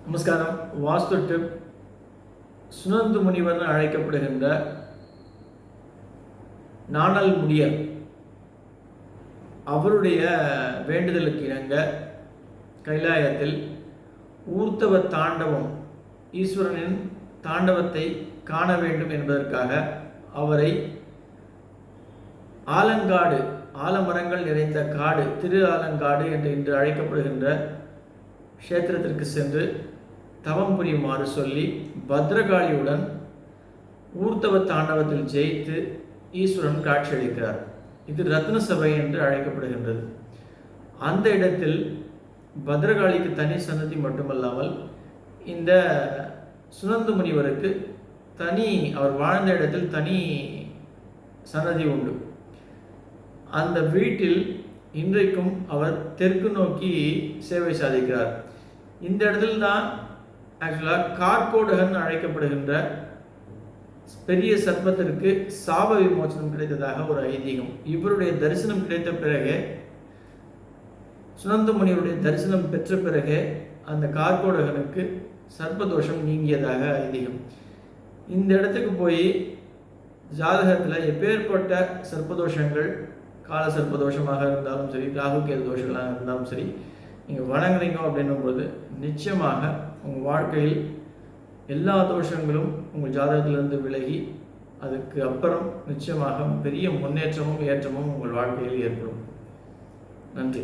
நமஸ்காரம். வாஸ்து டிப். சுனந்து முனிவர் அழைக்கப்படுகின்ற நாணல் முடியர் அவருடைய வேண்டுதலுக்கு இணங்க கைலாயத்தில் ஊர்த்தவ தாண்டவம், ஈஸ்வரனின் தாண்டவத்தை காண வேண்டும் என்பதற்காக அவரை ஆலங்காடு, ஆலமரங்கள் நிறைந்த காடு, திரு ஆலங்காடு என்று இன்று அழைக்கப்படுகின்ற க்ஷேத்திரத்திற்கு சென்று தவம் புரியுமாறு சொல்லி பத்ரகாளியுடன் ஊர்த்தவ தாண்டவத்தில் ஜெயித்து ஈஸ்வரன் காட்சியளிக்கிறார். இது ரத்ன சபை என்று அழைக்கப்படுகின்றது. அந்த இடத்தில் பத்ரகாளிக்கு தனி சன்னதி மட்டுமல்லாமல் இந்த சுனந்து முனிவருக்கு தனி, அவர் வாழ்ந்த இடத்தில் தனி சன்னதி உண்டு. அந்த வீட்டில் இன்றைக்கும் அவர் தெற்கு நோக்கி சேவை சாதிக்கிறார். இந்த இடத்துல தான் ஆக்சுவலாக கார்கோடகன் அழைக்கப்படுகின்ற பெரிய சர்ப்பத்திற்கு சாப விமோசனம் கிடைத்ததாக ஒரு ஐதீகம். இவருடைய தரிசனம் கிடைத்த பிறகு, சுனந்த முனிவருடைய தரிசனம் பெற்ற பிறகு அந்த கார்கோடகனுக்கு சர்ப்பதோஷம் நீங்கியதாக ஐதீகம். இந்த இடத்துக்கு போய் ஜாதகத்தில் எப்பேற்பட்ட சர்ப்பதோஷங்கள், கால சர்ப்பதோஷமாக இருந்தாலும் சரி, ராகுகேது தோஷங்களாக இருந்தாலும் சரி, நீங்கள் வணங்குறீங்க அப்படின்னும்போது நிச்சயமாக உங்கள் வாழ்க்கையில் எல்லா தோஷங்களும் உங்கள் ஜாதகத்திலிருந்து விலகி அதுக்கு அப்புறம் நிச்சயமாக பெரிய முன்னேற்றமும் ஏற்றமும் உங்கள் வாழ்க்கையில் ஏற்படும். நன்றி.